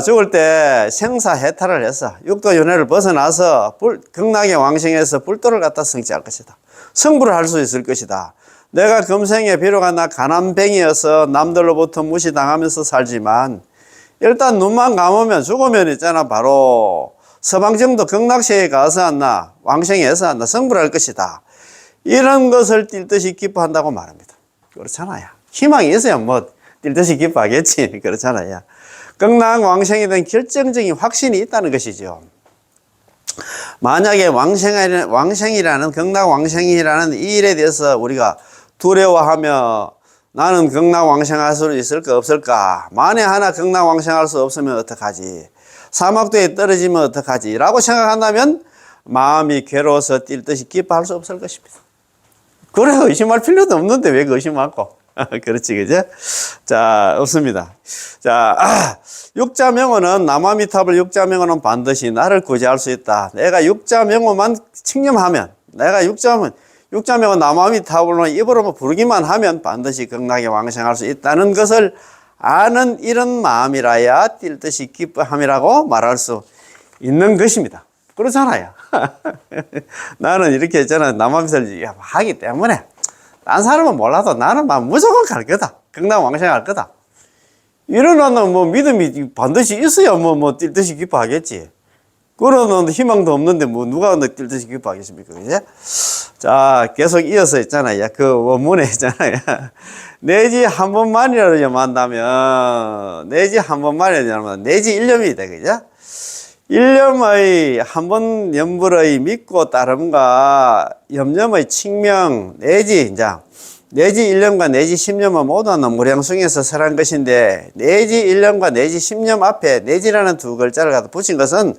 죽을 때 생사해탈을 해서 육도윤회를 벗어나서 극락의 왕생에서 불도를 갖다 성취할 것이다. 성불을 할 수 있을 것이다. 내가 금생에 비록 나 가난뱅이여서 남들로부터 무시당하면서 살지만 일단 눈만 감으면 죽으면 있잖아 바로 서방정도 극락세에 가서 왕생에서 성불할 것이다. 이런 것을 뛸 듯이 기뻐한다고 말합니다. 그렇잖아요. 희망이 있어야 뛸 듯이 기뻐하겠지. 그렇잖아요. 극락 왕생에 대한 결정적인 확신이 있다는 것이죠. 만약에 왕생이라는 극락 왕생이라는 이 일에 대해서 우리가 두려워하며 나는 극락 왕생할 수 있을까 없을까? 만에 하나 극락 왕생할 수 없으면 어떡하지? 사막도에 떨어지면 어떡하지? 라고 생각한다면 마음이 괴로워서 뛸 듯이 기뻐할 수 없을 것입니다. 그래 의심할 필요도 없는데 왜 의심하고? 그렇지, 그죠? 자, 없습니다. 자, 육자명호는 남아미타불 육자명호는 반드시 나를 구제할 수 있다. 내가 육자명호만 칭념하면, 내가 육자명호 남아미타불로 입으로 부르기만 하면 반드시 극락에 왕생할 수 있다는 것을 아는 이런 마음이라야 뛸 듯이 기뻐함이라고 말할 수 있는 것입니다. 그렇잖아요. 나는 이렇게 있잖아. 남아미타를 하기 때문에 딴 사람은 몰라도 나는 무조건 갈 거다. 극락 왕생할 거다. 이러는 믿음이 반드시 있어야 뛸 듯이 기뻐하겠지. 그러는 희망도 없는데 누가 뛸 듯이 기뻐하겠습니까? 그죠? 자, 계속 이어서 있잖아요. 그 원문에 있잖아요. 내지 한 번만이라도 만나면, 내지 1년이다. 그죠? 1년의 한 번 연불의 믿고 따름과 염념의 칙명, 내지 내지 1년과 내지 10년은 모두 무량숭에서 설한 것인데 내지 1년과 내지 10년 앞에 내지라는 두 글자를 갖다 붙인 것은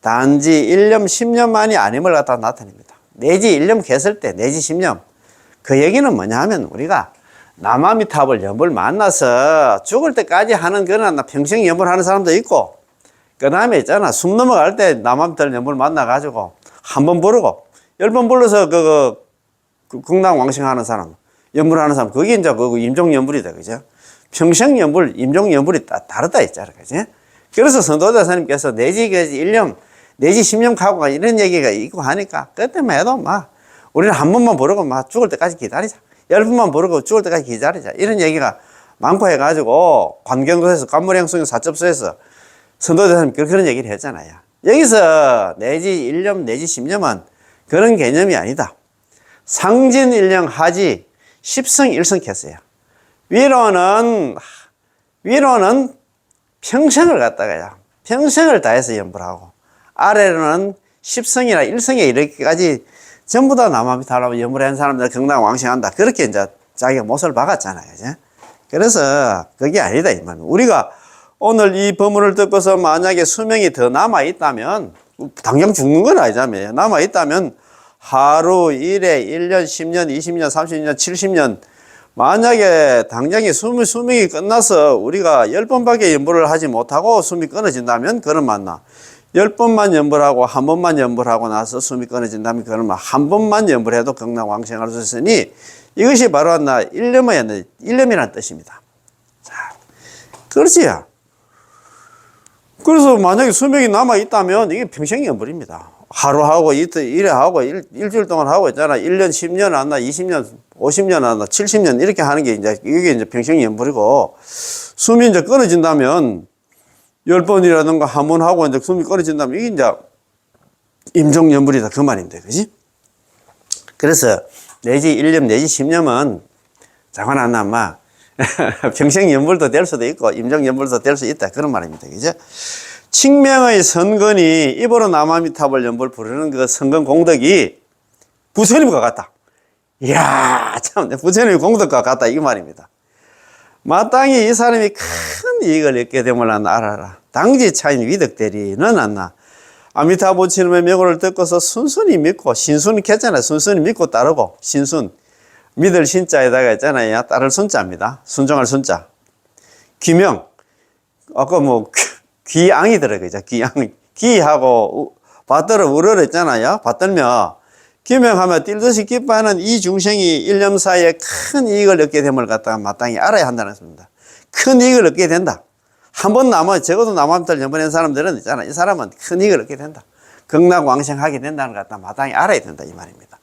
단지 1년 10년만이 아님을 갖다 나타냅니다. 내지 1년 했을 때 내지 10년 그 얘기는 뭐냐 하면 우리가 남아미탑을 연불 만나서 죽을 때까지 하는 그런 평생 연불 하는 사람도 있고 그 다음에 있잖아 숨 넘어갈 때 남아미탑 연불 만나가지고 한 번 부르고 10번 불러서 극락왕생하는 사람 연불하는 사람 그게 이제 그 임종연불이다 그죠? 평생 연불 임종연불이 다르다 있잖아 그죠? 그래서 선도대사님께서 내지 1년 내지 10년 가고가 이런 얘기가 있고 하니까 그때만 해도 막 우리는 한 번만 부르고 막 죽을 때까지 기다리자 10번만 부르고 죽을 때까지 기다리자 이런 얘기가 많고 해가지고 관경도에서 관무량숭 사첩소에서 선도대사님 그런 얘기를 했잖아요. 여기서 내지 1년 내지 10년은 그런 개념이 아니다. 상진 1년 하지 10성 1성 했어요. 위로는 평생을 갖다가요. 평생을 다해서 연불하고 아래로는 10성이나 1성에 이렇게까지 전부 다 남아미타라고 연불한 사람들 극락왕생한다. 그렇게 이제 자기가 못을 박았잖아요. 그죠? 그래서 그게 아니다 이 말은. 우리가 오늘 이 법문을 듣고서 만약에 수명이 더 남아있다면 당장 죽는 건 아니잖아요. 남아있다면 하루, 일에 1년, 10년, 20년, 30년, 70년 만약에 당장에 수명이 끝나서 우리가 10번밖에 연불을 하지 못하고 숨이 끊어진다면 그런 맞나 10번만 연불하고 한 번만 연불하고 나서 숨이 끊어진다면 그런 한 번만 연불해도 극락왕생할 수 있으니 이것이 바로 1년이라는 뜻입니다. 자, 그렇지요. 그래서 만약에 수명이 남아있다면 이게 평생 연불입니다. 하루 하고 이틀, 일에 하고 일주일 동안 하고 있잖아. 1년, 10년 안 나, 20년, 50년 안 나, 70년 이렇게 하는 게 이게 이제 평생 연불이고 숨이 이제 끊어진다면 10번이라든가 한 번 하고 이제 숨이 끊어진다면 이게 이제 임종연불이다. 그 말인데, 그지? 그래서 내지 1년, 내지 10년은 자관 안 남아. 평생 연불도 될 수도 있고 임종연불도 될 수 있다. 그런 말입니다. 그죠? 칙명의 선건이 입으로 남아미탑을 연불 부르는 그 선건 공덕이 부처님과 같다. 이야, 참, 부처님의 공덕과 같다. 이 말입니다. 마땅히 이 사람이 큰 이익을 얻게 됨을 알아라. 당지 차인 위덕대리는 않나. 아미타 부처님의 명호를 듣고서 순순히 믿고, 신순 했잖아요. 순순히 믿고 따르고, 신순. 믿을 신자에다가 있잖아요. 따를 순자입니다. 순종할 순자. 귀명. 아까 귀앙이 들어가죠. 귀앙. 귀하고, 받들어 우러러 있잖아요. 받들며, 귀명하며 뛸듯이 기뻐하는 이 중생이 일념 사이에 큰 이익을 얻게 됨을 갖다가 마땅히 알아야 한다는 것입니다. 큰 이익을 얻게 된다. 한 번 적어도 남아미탑을 연번한 사람들은 있잖아요. 이 사람은 큰 이익을 얻게 된다. 극락왕생하게 된다는 것 갖다 마땅히 알아야 된다. 이 말입니다.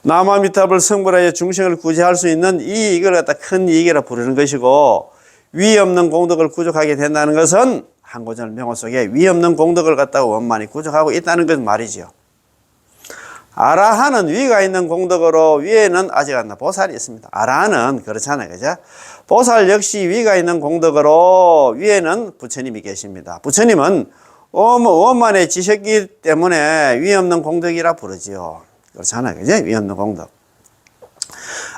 남아미탑을 성불하여 중생을 구제할 수 있는 이 이익을 갖다 큰 이익이라 부르는 것이고 위 없는 공덕을 구족하게 된다는 것은 한고절 명호 속에 위 없는 공덕을 갖다가 원만히 구족하고 있다는 것 말이지요. 아라한은 위가 있는 공덕으로 위에는 아직 안 나 보살이 있습니다. 아라한은 그렇잖아요. 그죠? 보살 역시 위가 있는 공덕으로 위에는 부처님이 계십니다. 부처님은 원만에 지셨기 때문에 위 없는 공덕이라 부르지요. 그렇잖아요. 그죠? 위 없는 공덕.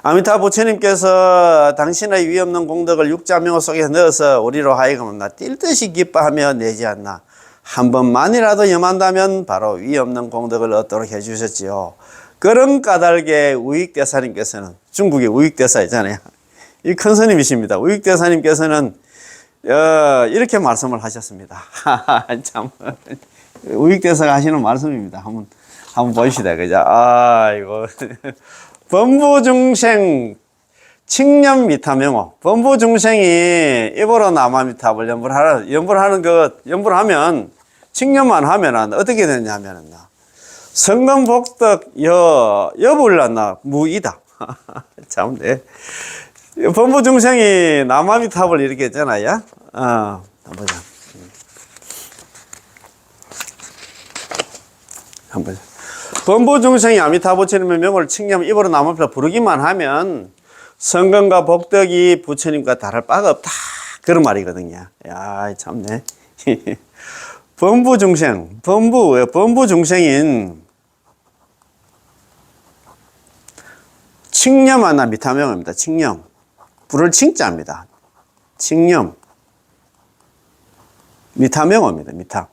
아미타 부처님께서 당신의 위 없는 공덕을 육자명호 속에 넣어서 우리로 하여금 뛸 듯이 기뻐하며 내지 않나. 한 번만이라도 염한다면 바로 위 없는 공덕을 얻도록 해주셨지요. 그런 까닭에 우익대사님께서는 중국의 우익대사이잖아요. 이 큰 스님이십니다. 우익대사님께서는 이렇게 말씀을 하셨습니다. 참 우익대사가 하시는 말씀입니다. 한번 보십시다. 그죠? 이거 범부중생 칙념 미타명호. 범부중생이 입으로 남아미탑을 연불하면 칙념만 하면은 어떻게 되냐면은 성건복덕 여불란나 무이다. 참, 네. 범부중생이 남아미탑을 이렇게 했잖아요. 한번 보자. 한번 보자. 범부중생이 아미타 부처님의 명호를 칙념 입으로 남아미탑 부르기만 하면 성건과 복덕이 부처님과 다를 바가 없다. 그런 말이거든요. 야, 참네. 범부중생인 칙념 하나 미타명입니다. 칙념. 불을 칭자입니다. 칙념. 미타명어입니다. 미타.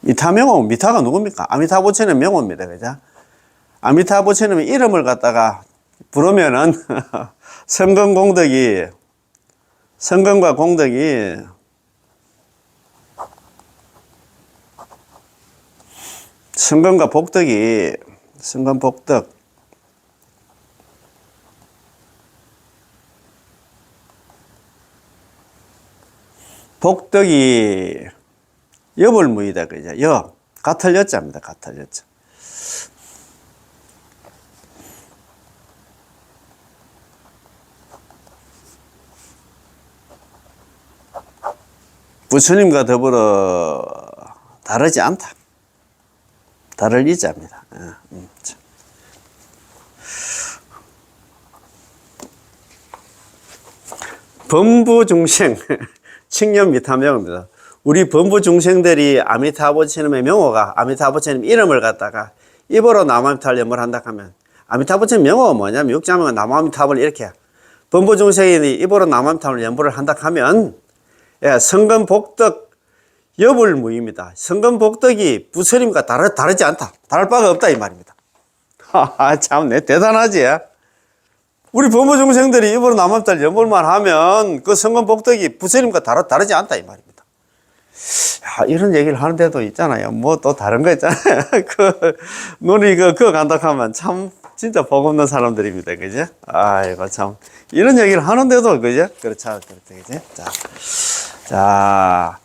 미타명어, 미타가 누굽니까? 아미타부처님 명어입니다. 그죠? 아미타부처님의 이름을 갖다가 부르면은 성금공덕이, 성금과 공덕이 성금과 복덕이, 성금 복덕, 복덕이 여불무이다. 그죠? 여, 같을 여자입니다. 같을 여자. 부처님과 더불어 다르지 않다. 다를 이자입니다. 범부중생, 칙념 미타명입니다. 우리 범부중생들이 아미타부처님의 명호가, 아미타부처님 이름을 갖다가 입으로 남아미타를 연불한다 하면, 아미타부처님 명호가 뭐냐면, 육자명은 남아미타를 이렇게, 범부중생이 입으로 남아미타를 연불을 한다 하면, 예, 성금복덕 여불무입니다. 성금복덕이 부처님과 다르지 않다. 다를 바가 없다 이 말입니다. 참, 대단하지? 우리 범부중생들이 입으로 남아미타를 연불만 하면 그 성금복덕이 부처님과 다르지 않다 이 말입니다. 야, 이런 얘기를 하는데도 있잖아요. 뭐 또 다른 거 있잖아요. 눈이 그거 간다 하면 참 진짜 복 없는 사람들입니다. 그죠? 아이고, 참. 이런 얘기를 하는데도, 그죠? 그렇죠. 그죠? 자.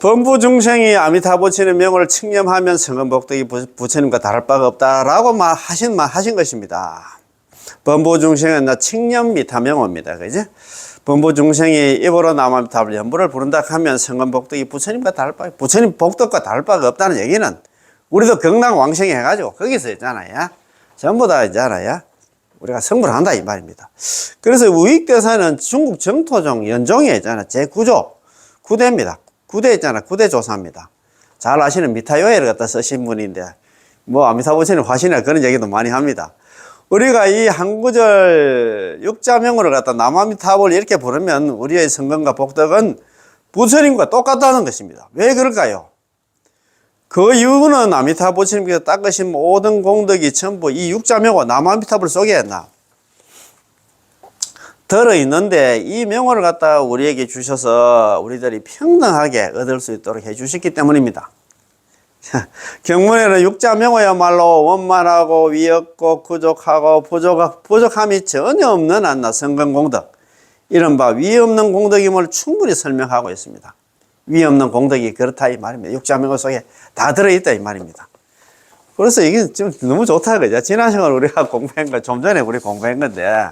범부중생이 아미타부처님 명호를 칙념하면 성금복덕이 부처님과 다를 바가 없다라고 하신 것입니다. 범부중생은 나 칙념 미타명호입니다. 그죠? 범부중생이 입으로 남아미타불 연불을 부른다 하면 성금복덕이 부처님과 다를 바, 부처님 복덕과 다를 바가 없다는 얘기는 우리도 경락왕생이 해가지고 거기서 있잖아요. 전부 다 있잖아요. 우리가 성불을 한다 이 말입니다. 그래서 우익대사는 중국 정토종 연종에 있잖아. 제9조 9대입니다. 9대 있잖아. 9대 조사입니다. 잘 아시는 미타요해를 갖다 쓰신 분인데 뭐 아미타부처님 화신이나 그런 얘기도 많이 합니다. 우리가 이 한 구절 육자명호를 갖다 남아미타불 이렇게 부르면 우리의 성금과 복덕은 부처님과 똑같다는 것입니다. 왜 그럴까요? 그 이유는 아미타부처님께서 닦으신 모든 공덕이 전부 이 육자명호 남아미타불 속에 들어있는데 이 명호를 갖다가 우리에게 주셔서 우리들이 평등하게 얻을 수 있도록 해주셨기 때문입니다. 경문에는 육자명호야말로 원만하고 위없고 부족하고 부족함이 전혀 없는 안나 성금공덕, 이른바 위없는 공덕임을 충분히 설명하고 있습니다. 위없는 공덕이 그렇다 이 말입니다. 육자명호 속에 다 들어있다 이 말입니다. 그래서 이게 좀 너무 좋다 그죠? 지난 시간 우리가 공부한 거, 좀 전에 우리 공부한 건데,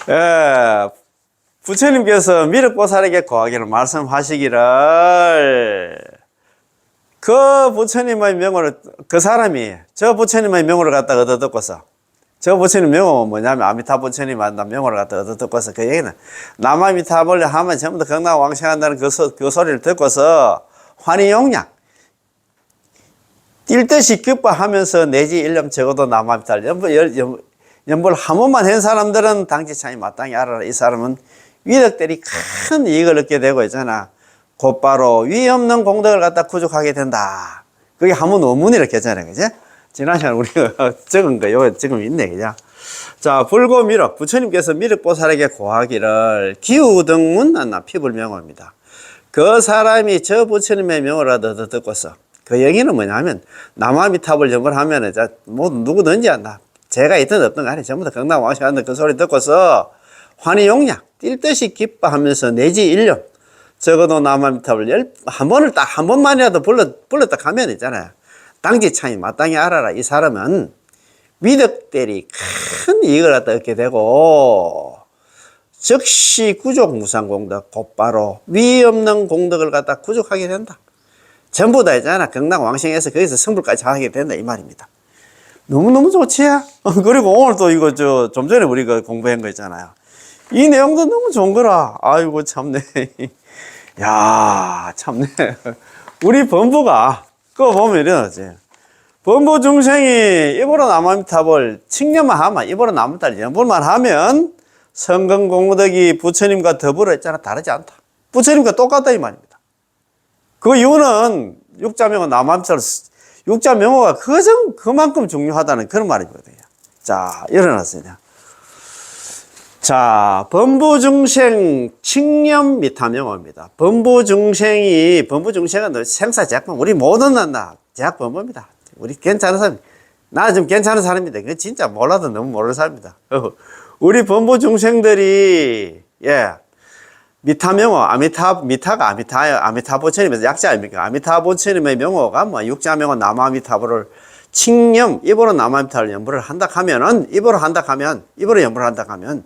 예, 부처님께서 미륵보살에게 고하기를 말씀하시기를, 그 부처님의 명호를, 그 사람이 저 부처님의 명호를 갖다가 얻어듣고서, 저 부처님 명호가 뭐냐면 아미타 부처님 만난 명호를 갖다가 얻어듣고서, 그 얘기는 남아미타불 하면 전부 다 경락왕생한다는 그 소리를 듣고서 환희용량 뛸 듯이 기뻐하면서 내지 일념 적어도 남아미타를 연불 한 번만 한 사람들은 당지차이 마땅히 알아라. 이 사람은 위덕들이 큰 이익을 얻게 되고 있잖아. 곧바로 위 없는 공덕을 갖다 구족하게 된다. 그게 한문 원문이 이렇게 했잖아요. 그죠? 지난 시간 우리가 적은 거, 요 지금 있네. 그죠? 자, 불고 미륵. 부처님께서 미륵보살에게 고하기를 기우등문 안나 피불명호입니다. 그 사람이 저 부처님의 명호를 듣고서, 그 얘기는 뭐냐면, 남아미타불 연불하면은, 뭐, 누구든지 안나. 제가 있든 없든 간에 전부 다 경락왕생한다 그 소리 듣고서 환희용량 뛸 듯이 기뻐하면서 내지 일념 적어도 남아미타불 한 번만이라도 불렀다 가면 있잖아요. 당지차이 마땅히 알아라. 이 사람은 위덕들이 큰 이익을 얻게 되고 즉시 구족 무상공덕 곧바로 위 없는 공덕을 갖다 구족하게 된다. 전부 다 있잖아. 경락왕생해서 거기서 성불까지 하게 된다 이 말입니다. 너무너무 좋지? 그리고 오늘 또 이거 좀 전에 우리가 공부한 거 있잖아요. 이 내용도 너무 좋은 거라. 아이고, 참네. 야, 참네. 우리 범부가, 그거 보면 이러지. 범부 중생이 입으로 남아미탑을 칭념만 하면, 입으로 남아미탑을 연불만 하면, 성근공덕이 부처님과 더불어 있잖아. 다르지 않다. 부처님과 똑같다, 이 말입니다. 그 이유는 육자명호 남아미탑을, 육자명호가 그만큼 중요하다는 그런 말이거든요. 자, 일어났어요. 자, 범부중생 칭념 미타명호입니다. 범부중생은 생사제약범, 우리 모든 난다 제약범부입니다. 우리 괜찮은 사람, 나 좀 괜찮은 사람입니다. 그 진짜 몰라도 너무 모르는 사람입니다. 우리 범부중생들이, 예, 미타명호, 아미타부처님에서 약자 아닙니까? 아미타부처님의 명호가 뭐 육자명호 남아미타부를 칭념, 입으로 남아미타를 연불을 한다 하면은, 입으로 연불을 한다 하면,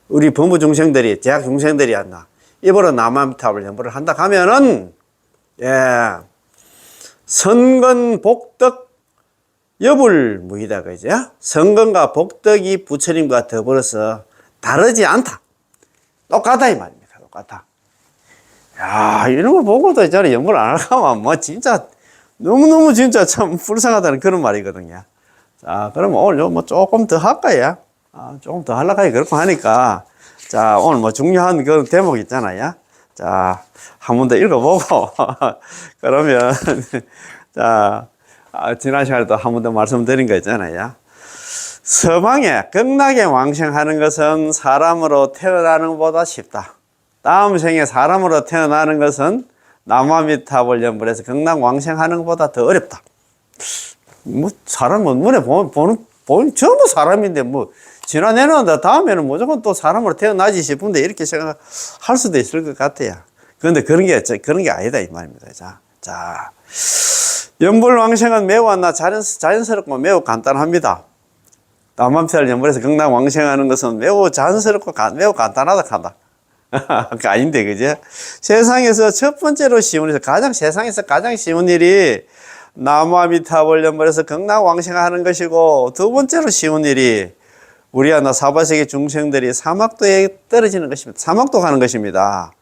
우리 범부 중생들이, 제약 중생들이 한다. 입으로 남아미탑을 연불을 한다 하면은, 예, 선건, 복덕, 여불무이다, 그죠? 선건과 복덕이 부처님과 더불어서 다르지 않다. 똑같다, 이 말입니다. 똑같다. 야, 이런 거 보고도 있잖아. 연불 안 하면, 뭐, 진짜, 너무너무 진짜 참 불쌍하다는 그런 말이거든요. 자, 그럼 오늘 뭐 조금 더 할까요? 조금 더 하려고 그렇고 하니까. 자, 오늘 뭐 중요한 그런 대목 있잖아요. 자, 한 번 더 읽어보고. 그러면, 자, 지난 시간에도 한 번 더 말씀드린 거 있잖아요. 서방에 극락에 왕생하는 것은 사람으로 태어나는 것보다 쉽다. 다음 생에 사람으로 태어나는 것은 남아미탑을 연불해서 극락 왕생하는 것보다 더 어렵다. 뭐, 사람은 눈에 보는 전부 사람인데, 뭐, 지나내는 다음에는 무조건 또 사람으로 태어나지 싶은데, 이렇게 생각할 수도 있을 것 같아요. 그런데 그런 게 아니다, 이 말입니다. 자. 연불왕생은 매우 자연스럽고 매우 간단합니다. 남아미탑을 연불해서 극락 왕생하는 것은 매우 자연스럽고 매우 간단하다 한다. 그 아닌데, 그죠? 세상에서 세상에서 가장 쉬운 일이 남아미탑을 연불해서 극락 왕생하는 것이고, 두 번째로 쉬운 일이 우리 하나 사바세계 중생들이 사막도에 떨어지는 것입니다. 사막도 가는 것입니다.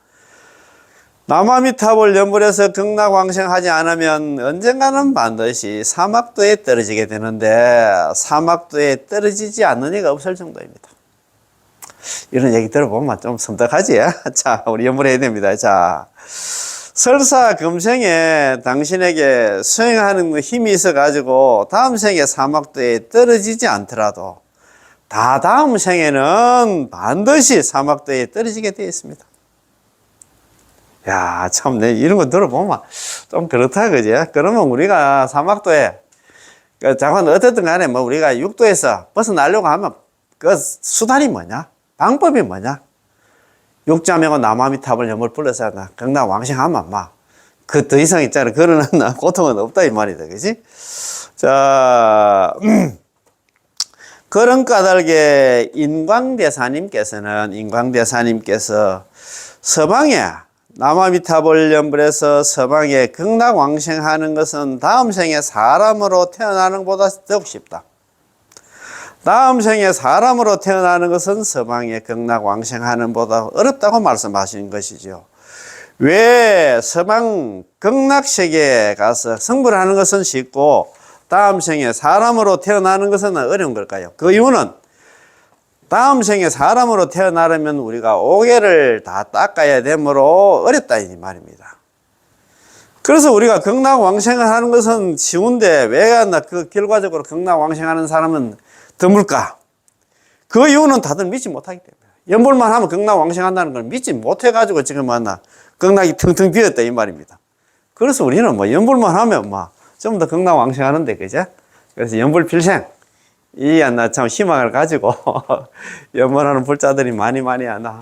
남아미탑을 연불해서 극락 왕생하지 않으면 언젠가는 반드시 사막도에 떨어지게 되는데, 사막도에 떨어지지 않는 이가 없을 정도입니다. 이런 얘기 들어보면 좀 섬뜩하지? 자, 우리 연불해야 됩니다. 자, 설사 금생에 당신에게 수행하는 힘이 있어가지고 다음 생에 사막도에 떨어지지 않더라도 다음 생에는 반드시 사막도에 떨어지게 되어 있습니다. 야, 참, 이런 거 들어보면 좀 그렇다, 그지? 그러면 우리가 사막도에, 잠깐 어쨌든 간에 뭐 우리가 육도에서 벗어나려고 하면 그 수단이 뭐냐? 방법이 뭐냐? 육자명호 남아미탑을 연불 불러서 극락 왕생하면 막, 더 이상 있잖아. 그러는 고통은 없다, 이 말이다. 그지? 자, 그런 까닭에 인광대사님께서 서방에 남아미탑을 연불해서 서방에 극락 왕생하는 것은 다음 생에 사람으로 태어나는 것보다 더욱 쉽다. 다음 생에 사람으로 태어나는 것은 서방에 극락 왕생하는 것보다 어렵다고 말씀하신 것이죠. 왜 서방 극락세계에 가서 성불을 하는 것은 쉽고 다음 생에 사람으로 태어나는 것은 어려운 걸까요? 그 이유는 다음 생에 사람으로 태어나려면 우리가 오개를 다 닦아야 되므로 어렵다 이 말입니다. 그래서 우리가 극락 왕생을 하는 것은 쉬운데 왜 그 결과적으로 극락 왕생하는 사람은 드물까? 그 이유는 다들 믿지 못하기 때문에. 연불만 하면 극락 왕생한다는 걸 믿지 못해가지고 지금 극락이 텅텅 비었다 이 말입니다. 그래서 우리는 뭐 연불만 하면 좀 더 극락 왕생하는데, 그죠? 그래서 연불 필생, 참 희망을 가지고 연불하는 불자들이 많이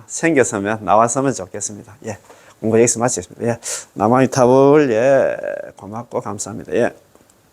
생겼으면, 나왔으면 좋겠습니다. 예. 공부 여기서 마치겠습니다. 예. 남아미탑을, 고맙고 감사합니다. 예.